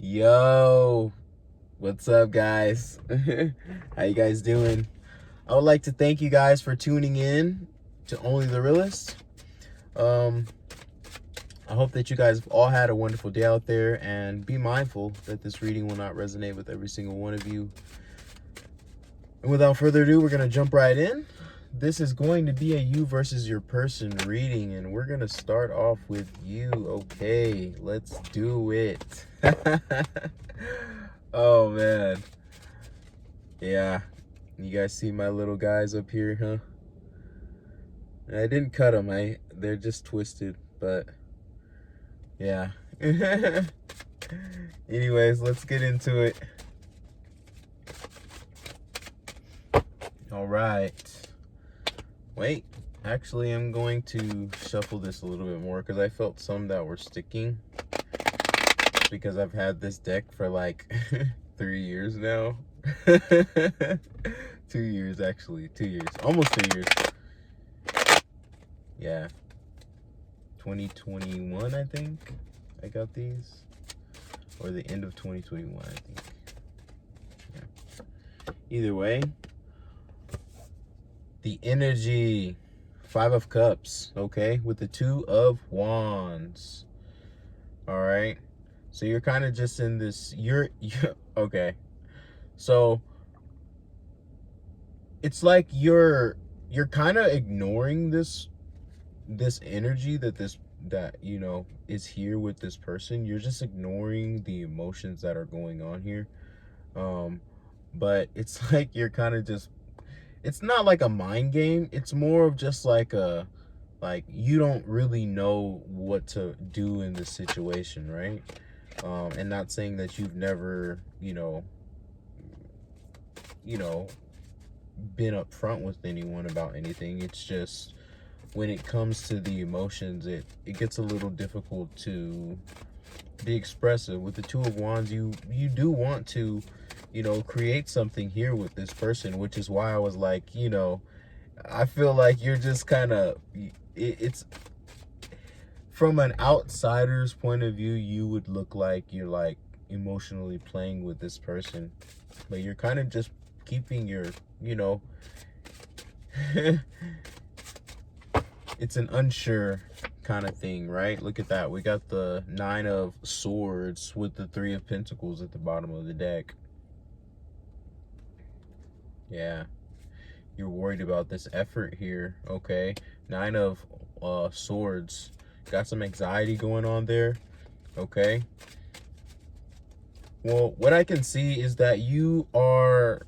Yo, what's up, guys? How you guys doing? I would like to thank you guys for tuning in to Only the Realist. I hope that you guys have all had a wonderful day out there, and be mindful that this reading will not resonate with every single one of you. And without further ado, we're going to jump right in. This is going to be a you versus your person reading, and we're going to start off with you. Okay, let's do it. Oh, man. Yeah, you guys see my little guys up here, huh? I didn't cut them. They're just twisted, but yeah. Anyways, let's get into it. All right. Wait, actually, I'm going to shuffle this a little bit more because I felt some that were sticking, because I've had this deck for like 3 years now. 2 years, actually. 2 years. Almost 2 years. Yeah. 2021, I think I got these. Or the end of 2021, I think. Yeah. Either way. The energy, 5 of Cups, okay, with the 2 of Wands. All right, so you're kind of just in this, you're okay, so it's like you're kind of ignoring this energy that you know is here with this person. You're just ignoring the emotions that are going on here, but it's like you're kind of just, it's not like a mind game. It's more of just like you don't really know what to do in this situation, right? And not saying that you've never, you know, been upfront with anyone about anything. It's just when it comes to the emotions, it gets a little difficult to be expressive. With the 2 of Wands, you do want to, you know, create something here with this person, which is why I was like, you know, I feel like you're just kind of, it's from an outsider's point of view, you would look like you're like emotionally playing with this person, but you're kind of just keeping your, you know, it's an unsure kind of thing, right? Look at that. We got the 9 of Swords with the 3 of Pentacles at the bottom of the deck. Yeah, you're worried about this effort here, okay? 9 of Swords, got some anxiety going on there, okay? Well, what I can see is that you're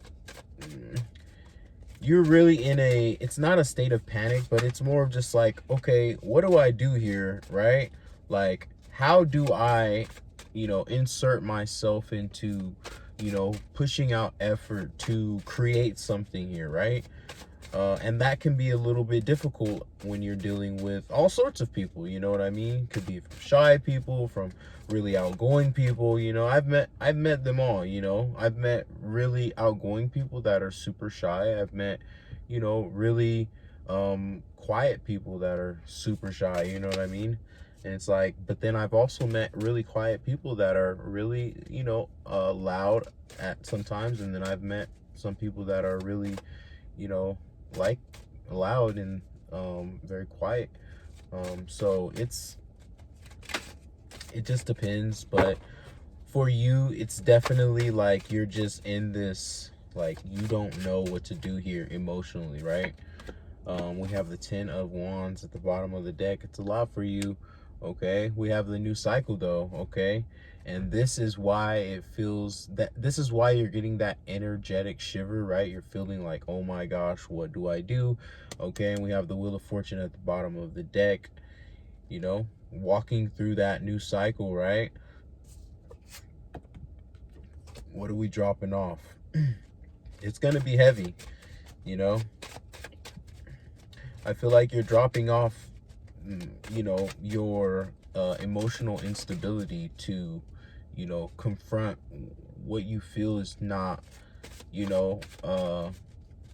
really in a, it's not a state of panic, but it's more of just like, okay, what do I do here, right? Like, how do I, you know, insert myself into, you know, pushing out effort to create something here, right? And that can be a little bit difficult when you're dealing with all sorts of people, you know what I mean? Could be from shy people, from really outgoing people, you know. I've met them all, you know. I've met really outgoing people that are super shy. I've met, you know, really quiet people that are super shy, you know what I mean? And it's like, but then I've also met really quiet people that are really, you know, loud at sometimes, and then I've met some people that are really, you know, like loud and very quiet. So it just depends, but for you, it's definitely like you're just in this, like, you don't know what to do here emotionally, right? We have the 10 of Wands at the bottom of the deck. It's a lot for you, okay? We have the new cycle though, okay? And this is why it feels that, this is why you're getting that energetic shiver, right? You're feeling like, oh my gosh, what do I do? Okay, and we have the Wheel of Fortune at the bottom of the deck, you know, walking through that new cycle, right? What are we dropping off? It's gonna be heavy, you know. I feel like you're dropping off, you know, your emotional instability to, you know, confront what you feel is not, you know,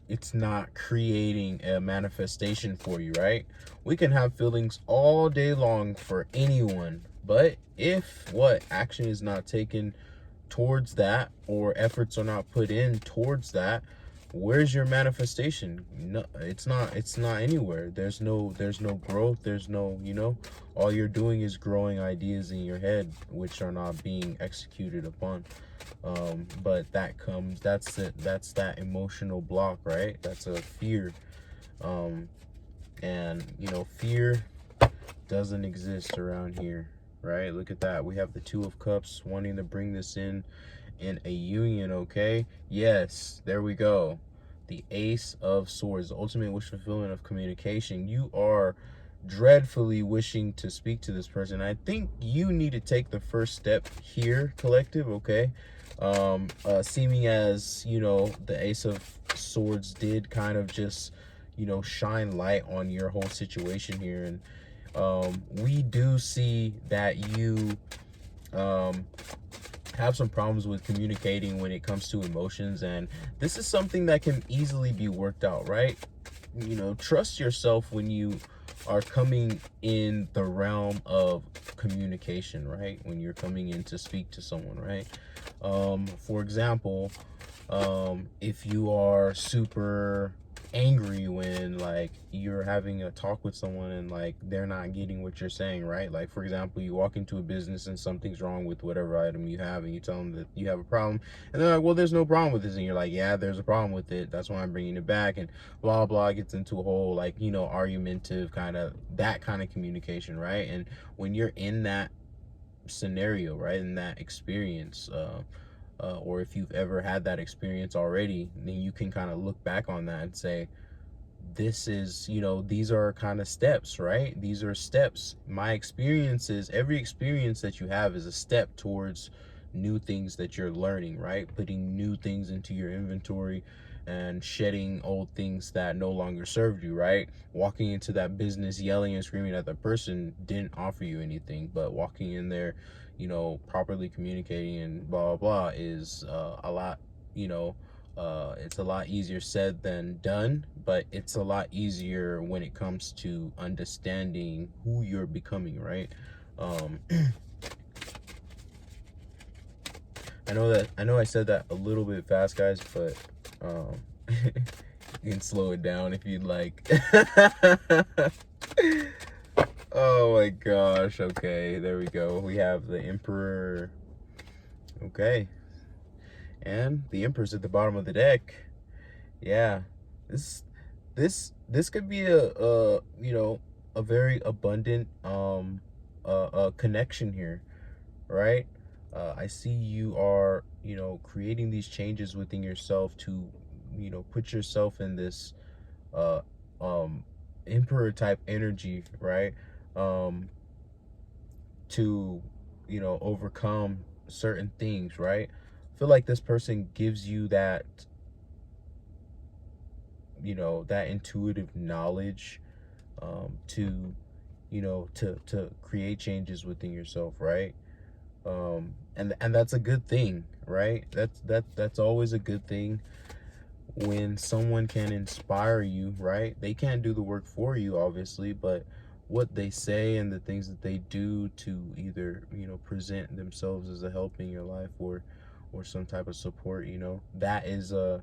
it's not creating a manifestation for you, right? We can have feelings all day long for anyone, But if what action is not taken towards that, or efforts are not put in towards that, where's your manifestation? No, it's not anywhere. There's no growth. There's no, all you're doing is growing ideas in your head which are not being executed upon. But that's that emotional block, right? That's a fear. And fear doesn't exist around here, right? Look at that. We have the Two of Cups wanting to bring this in a union. Okay, yes, there we go. The Ace of Swords, the ultimate wish fulfillment of communication. You are dreadfully wishing to speak to this person. I think you need to take the first step here, collective. Okay, seeming as the Ace of Swords did kind of just shine light on your whole situation here. And we do see that you have some problems with communicating when it comes to emotions, and this is something that can easily be worked out, right? Trust yourself when you are coming in the realm of communication, right? When you're coming in to speak to someone, right? For example, if you are super angry when like you're having a talk with someone and like they're not getting what you're saying, right? Like, for example, you walk into a business and something's wrong with whatever item you have, and you tell them that you have a problem, and they're like, well, there's no problem with this, and you're like, yeah, there's a problem with it, that's why I'm bringing it back, and blah blah, gets into a whole like argumentative kind of communication, right? And when you're in that scenario, right, in that experience, or if you've ever had that experience already, then you can kind of look back on that and say, this is, these are kind of steps, right? These are steps. My experiences, every experience that you have is a step towards new things that you're learning, right? Putting new things into your inventory and shedding old things that no longer served you, right? Walking into that business yelling and screaming at the person didn't offer you anything, but walking in there, properly communicating and blah blah blah is a lot, it's a lot easier said than done, but it's a lot easier when it comes to understanding who you're becoming, right? I know I said that a little bit fast, guys, but you can slow it down if you'd like. Oh my gosh. Okay, there we go. We have the Emperor. Okay, and the Emperor's at the bottom of the deck. Yeah, this could be a very abundant connection here, right? I see you are creating these changes within yourself to put yourself in this uh Emperor type energy, right? To overcome certain things, right? I feel like this person gives you that that intuitive knowledge, to to create changes within yourself, right? And that's a good thing, right? That's always a good thing when someone can inspire you, right? They can't do the work for you, obviously, but what they say and the things that they do to either present themselves as a help in your life, or some type of support, that is a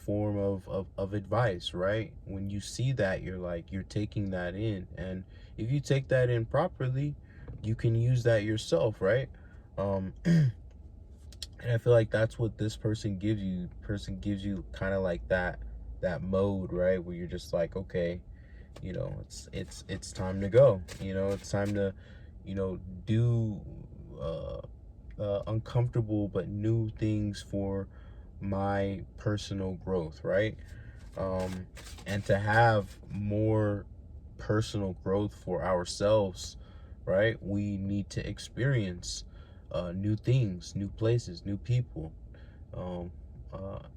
form of advice, right? When you see that, you're taking that in, and if you take that in properly, you can use that yourself, right? And I feel like that's what this person gives you. Kind of like that mode, right, where you're just like, okay, it's time to go. It's time to do uncomfortable but new things for my personal growth, right? And to have more personal growth for ourselves, right, we need to experience new things, new places, new people. um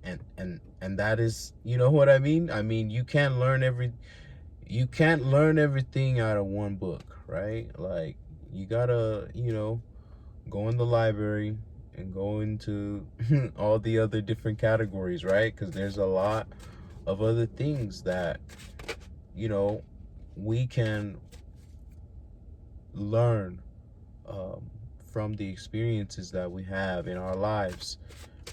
and that is, what I mean. You can't learn everything out of one book, right? Like, you gotta go in the library and go into all the other different categories, right? Because there's a lot of other things that we can learn from the experiences that we have in our lives,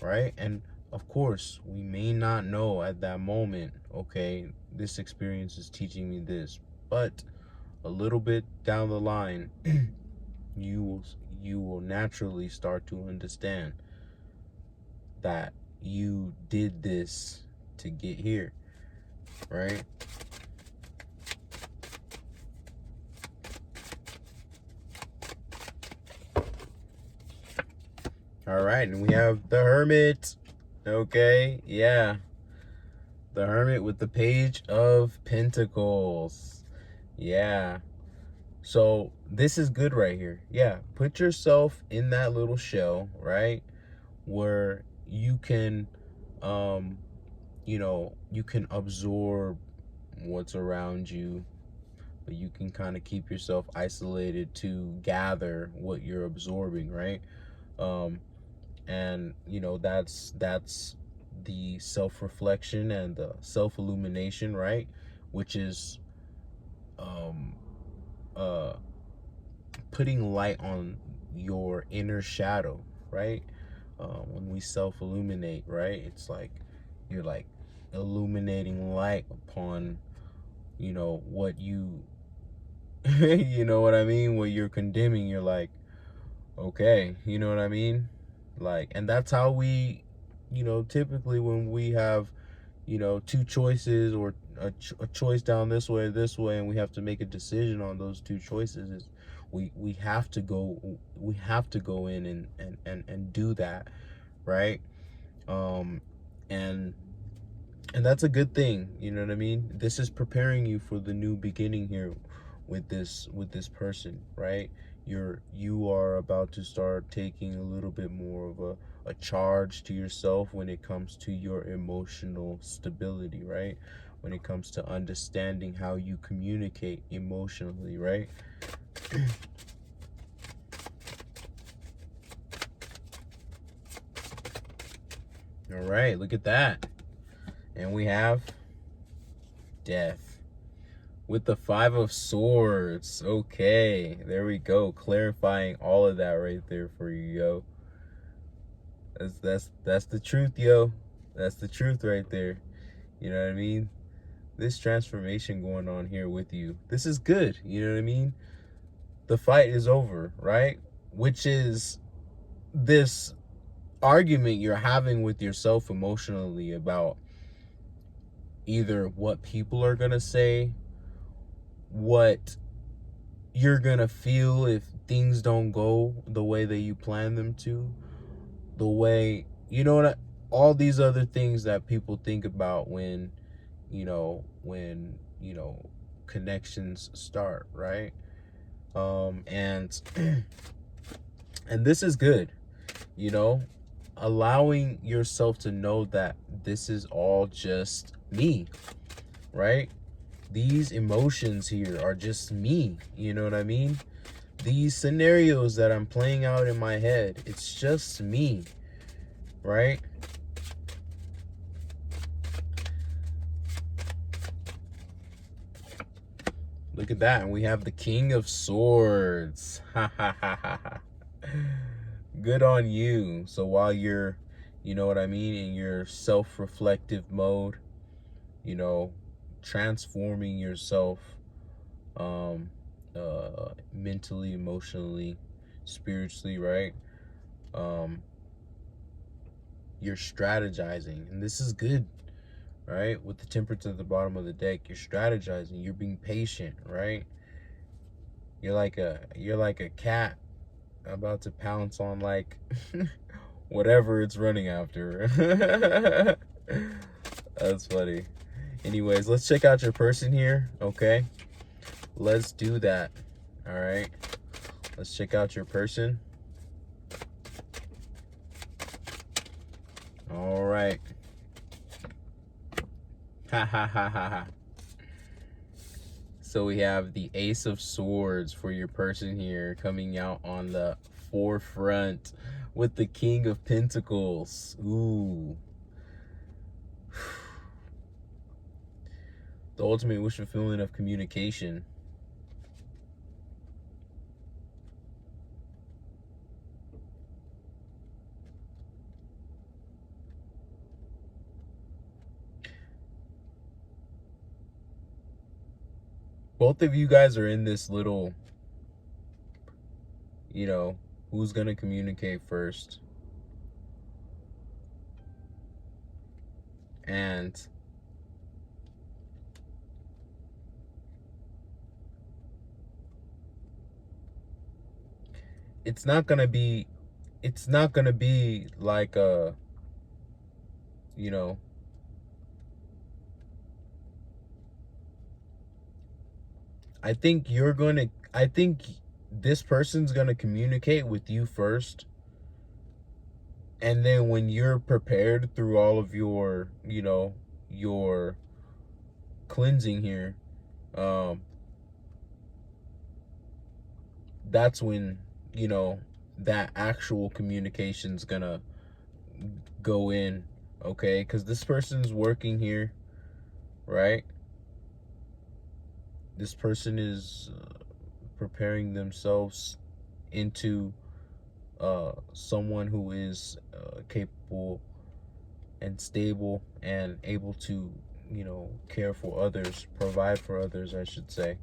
right? And of course, we may not know at that moment, okay, this experience is teaching me this, but a little bit down the line, you will you will naturally start to understand that you did this to get here, right? All right, and we have the Hermit. Okay, yeah. The Hermit with the Page of Pentacles. Yeah. So this is good right here. Yeah, put yourself in that little shell, right? Where you can, you can absorb what's around you, but you can kind of keep yourself isolated to gather what you're absorbing, right? And that's the self-reflection and the self-illumination, right? Which is uh putting light on your inner shadow, right? When we self-illuminate, right, it's like you're like illuminating light upon what you you know what I mean, what you're condemning. You're like, okay, you know what I mean? Like, and that's how we, typically when we have, two choices, or a choice down this way or this way, and we have to make a decision on those two choices, is we have to go in and do that, right? And that's a good thing, you know what I mean? This is preparing you for the new beginning here with this person, right? You are about to start taking a little bit more of a charge to yourself when it comes to your emotional stability, right? When it comes to understanding how you communicate emotionally, right? All right, look at that. And we have Death with the Five of Swords. Okay, there we go, clarifying all of that right there for you, yo. That's the truth, yo. That's the truth right there. You know what I mean? This transformation going on here with you, this is good. You know what I mean? The fight is over, right? Which is this argument you're having with yourself emotionally about either what people are gonna say, what you're gonna feel if things don't go the way that you plan them to, the way, all these other things that people think about when connections start, right? And and this is good, allowing yourself to know that this is all just me, right? These emotions here are just me, you know what I mean? These scenarios that I'm playing out in my head, it's just me, right? Look at that. And we have the King of Swords. Ha ha ha ha ha. Good on you. So while you're, you know what I mean, in your self-reflective mode, transforming yourself mentally, emotionally, spiritually, right? You're strategizing, and this is good, right? With the Temperance at the bottom of the deck, you're strategizing, you're being patient, right? You're like a cat about to pounce on like whatever it's running after. That's funny. Anyways, let's check out your person here, okay? Let's do that. All right, let's check out your person. All right. Ha ha ha ha ha. So we have the Ace of Swords for your person here, coming out on the forefront with the King of Pentacles. Ooh. The ultimate wish fulfillment of communication. both of you guys are in this little, you know, who's going to communicate first. And it's not going to be like a, you know, I think this person's going to communicate with you first. And then when you're prepared through all of your, you know, your cleansing here, that's when, you know, that actual communication's gonna go in, okay? Because this person's working here, right? This person is preparing themselves into someone who is capable and stable and able to, you know, care for others, provide for others, I should say.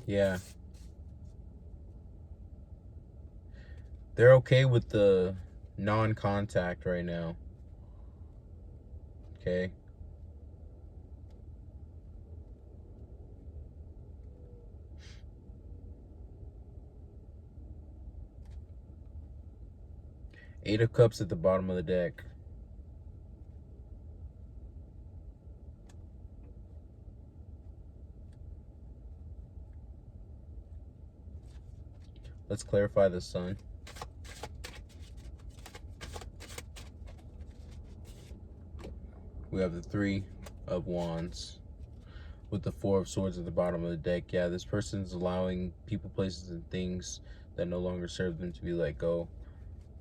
Yeah. They're okay with the non-contact right now. Okay. Eight of Cups at the bottom of the deck. Let's clarify the Sun. We have the Three of Wands with the Four of Swords at the bottom of the deck. Yeah, this person's allowing people, places, and things that no longer serve them to be let go.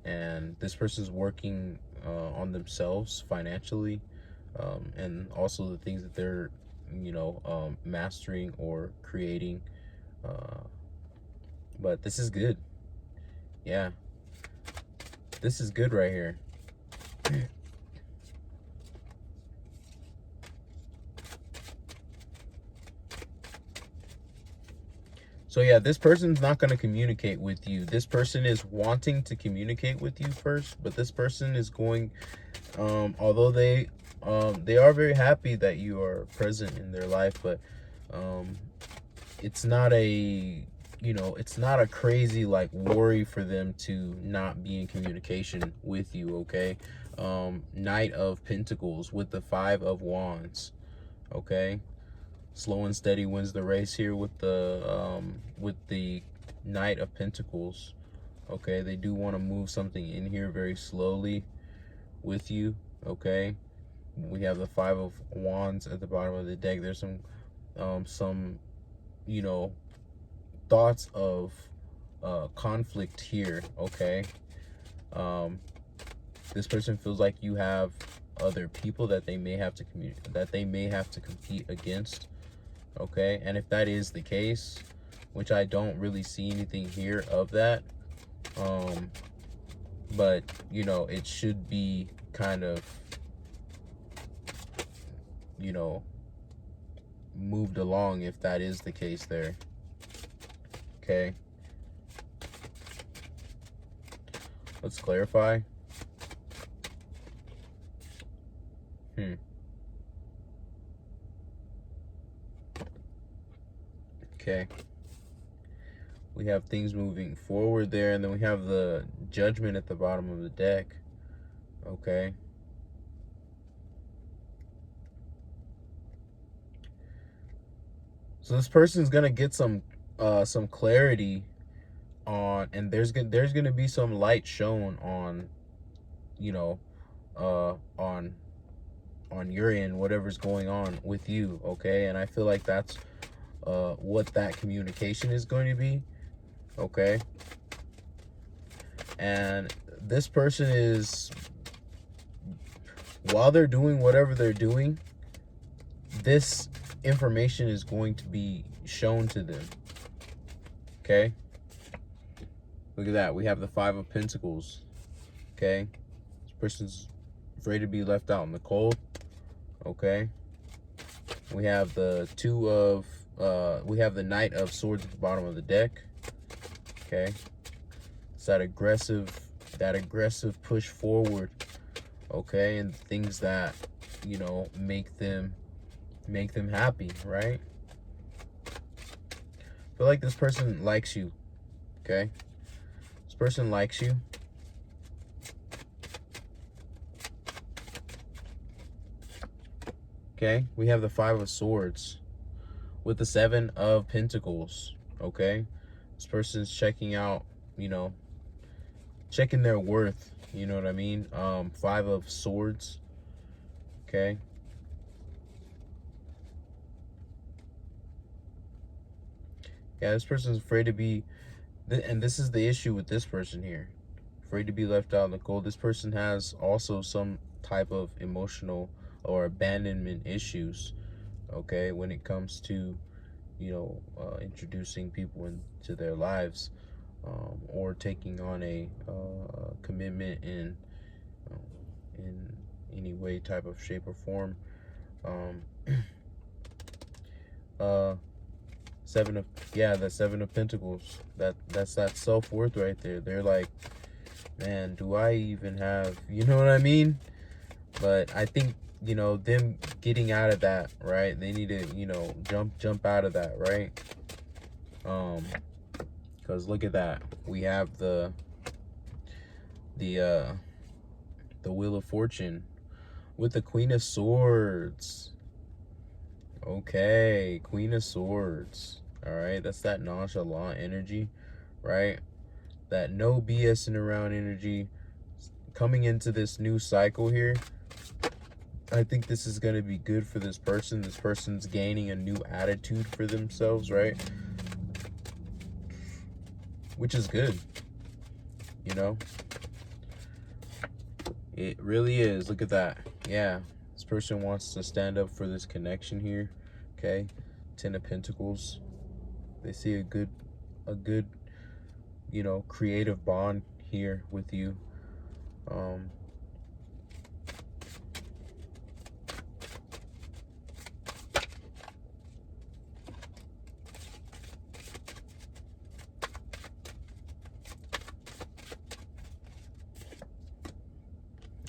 And this person's working on themselves financially, and also the things that they're, you know, mastering or creating. But this is good. Yeah, this is good right here. So yeah, this person's not going to communicate with you. This person is wanting to communicate with you first, but this person is going, although they are very happy that you are present in their life, but it's not a, you know, it's not a crazy like worry for them to not be in communication with you, okay? Knight of Pentacles with the Five of Wands, okay? Slow and steady wins the race here with the Knight of Pentacles. Okay, they do want to move something in here very slowly with you. Okay, we have the Five of Wands at the bottom of the deck. There's some, you know, thoughts of conflict here. Okay, this person feels like you have other people that they may have to compete against. Okay, and if that is the case, which I don't really see anything here of that, but you know, it should be kind of, you know, moved along if that is the case there. Okay, let's clarify. Okay, we have things moving forward there, and then we have the Judgment at the bottom of the deck. Okay, so this person's gonna get some clarity on, and there's gonna be some light shown on, you know, on your end, whatever's going on with you. Okay, and I feel like that's what that communication is going to be. Okay, and this person is, while they're doing whatever they're doing, this information is going to be shown to them. Okay, Look at that. We have the Five of Pentacles. Okay. This person's afraid to be left out in the cold. Okay. We have the we have the Knight of Swords at the bottom of the deck. Okay. It's that aggressive push forward. Okay, and things that, you know, make them happy, right? I feel like this person likes you. Okay. This person likes you. Okay, we have the Five of Swords with the Seven of Pentacles. Okay, this person's checking out, you know, checking their worth, you know what I mean? Five of Swords. Okay. Yeah, this person's afraid to be, and this is the issue with this person here. Afraid to be left out in the cold. This person has also some type of emotional or abandonment issues, okay, when it comes to, you know, introducing people into their lives, or taking on a commitment in any way, type of shape or form. The Seven of Pentacles. That's that self-worth right there. They're like, man, do I even have, you know what I mean? But I think, you know, them getting out of that, right? They need to, you know, jump out of that, right? Because look at that. We have the Wheel of Fortune with the Queen of Swords. Okay, Queen of Swords. All right, that's that nonchalant energy, right? That no BSing around energy. Coming into this new cycle here, I think this is going to be good for this person. This person's gaining a new attitude for themselves, right? Which is good, you know? It really is. Look at that. Yeah, this person wants to stand up for this connection here, okay? Ten of Pentacles. They see a good, you know, creative bond here with you.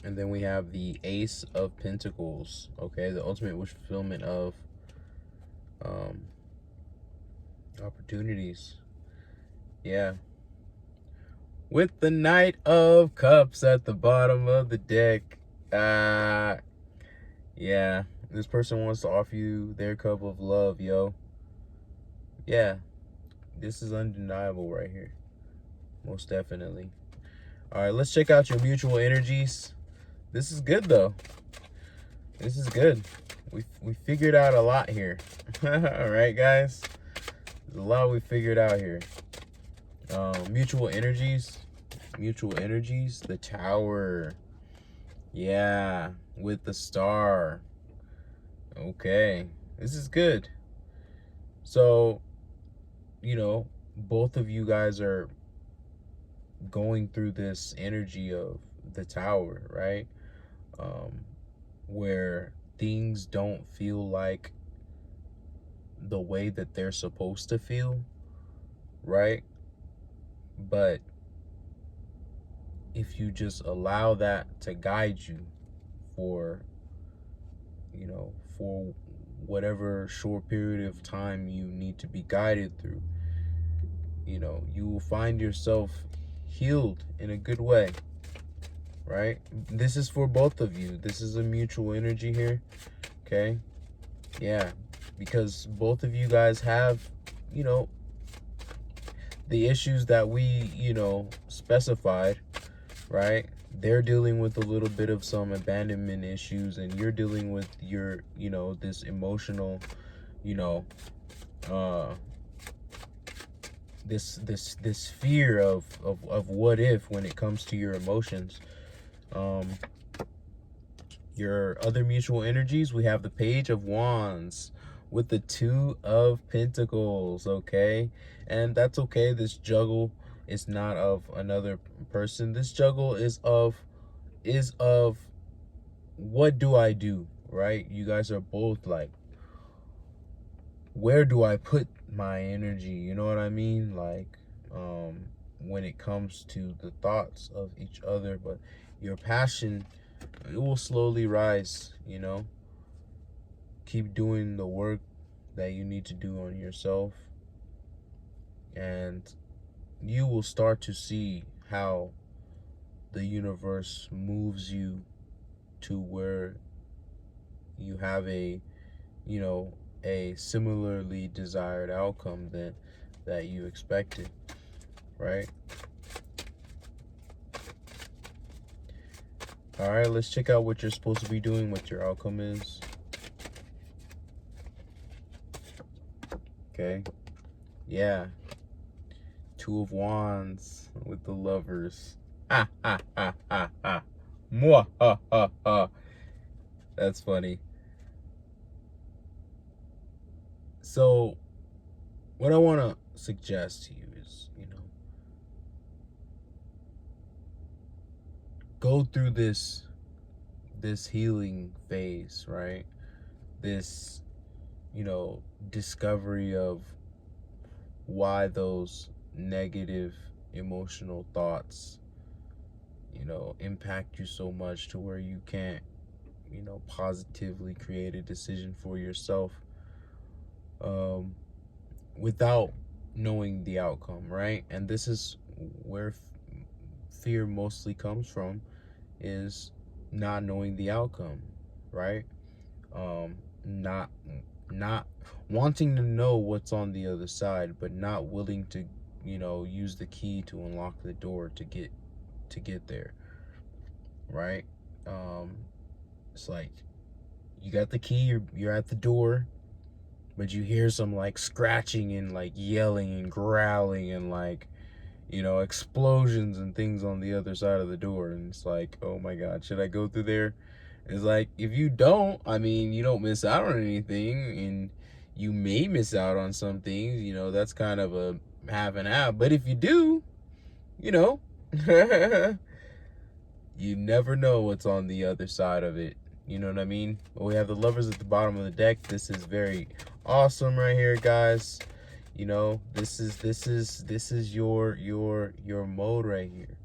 And then we have the Ace of Pentacles, okay? The ultimate wish fulfillment of opportunities. Yeah. With the Knight of Cups at the bottom of the deck. Yeah. This person wants to offer you their cup of love, yo. Yeah. This is undeniable right here. Most definitely. All right, let's check out your mutual energies. This is good, though. This is good. We figured out a lot here. All right, guys. There's a lot we figured out here. Mutual energies. The Tower. Yeah, with the Star. Okay, this is good. So, you know, both of you guys are going through this energy of the Tower, right? Where things don't feel like the way that they're supposed to feel, right? But if you just allow that to guide you for, you know, for whatever short period of time you need to be guided through, you know, you will find yourself healed in a good way, right? This is for both of you. This is a mutual energy here, okay? Yeah, because both of you guys have, you know, the issues that we, you know, specified, right? They're dealing with a little bit of some abandonment issues, and you're dealing with your, you know, this emotional, you know, this fear of what if when it comes to your emotions. Your other mutual energies, we have the Page of Wands with the Two of Pentacles, okay? And that's okay, this juggle It's not of another person. This juggle is of what do I do, right? You guys are both like, where do I put my energy? You know what I mean? Like, when it comes to the thoughts of each other, but your passion, it will slowly rise, you know? Keep doing the work that you need to do on yourself, and you will start to see how the universe moves you to where you have a, you know, a similarly desired outcome that you expected, right? All right, let's check out what you're supposed to be doing, what your outcome is. Okay. Yeah. Two of Wands with the Lovers. Ha ha ha ha ha. Mwah ha ha ha. That's funny. So, what I want to suggest to you is, you know, go through this healing phase, right? This, you know, discovery of why those negative emotional thoughts, you know, impact you so much to where you can't, you know, positively create a decision for yourself without knowing the outcome, right? And this is where fear mostly comes from, is not knowing the outcome, right? Not wanting to know what's on the other side, but not willing to, you know, use the key to unlock the door to get there, right? It's like you got the key, you're at the door, but you hear some like scratching and like yelling and growling and like, you know, explosions and things on the other side of the door, and it's like, oh my god, should I go through there? It's like, if you don't, I mean, you don't miss out on anything, and you may miss out on some things, you know, that's kind of a half and half. But if you do, you know, you never know what's on the other side of it. You know what I mean? Well, we have the Lovers at the bottom of the deck. This is very awesome right here, guys. You know, this is your mode right here.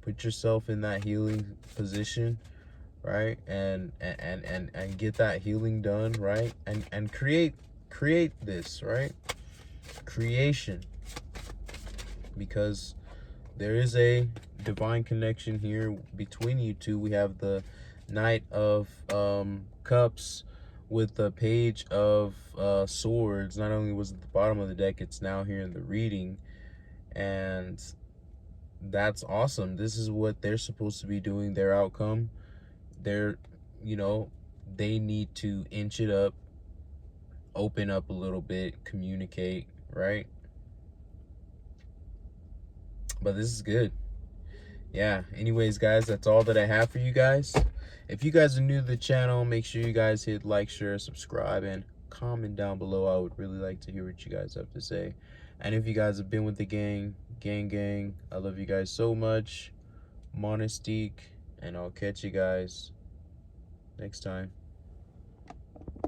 Put yourself in that healing position, right? And get that healing done, right? And create this, right? Creation. Because there is a divine connection here between you two. We have the Knight of Cups with the Page of Swords. Not only was it at the bottom of the deck, it's now here in the reading, and that's awesome. This is what they're supposed to be doing, their outcome. They're, you know, they need to inch it up, open up a little bit, communicate, right? But this is good. Yeah, anyways, guys, that's all that I have for you guys. If you guys are new to the channel, make sure you guys hit like, share, subscribe, and comment down below. I would really like to hear what you guys have to say. And if you guys have been with the gang, I love you guys so much. Monistique, and I'll catch you guys next time.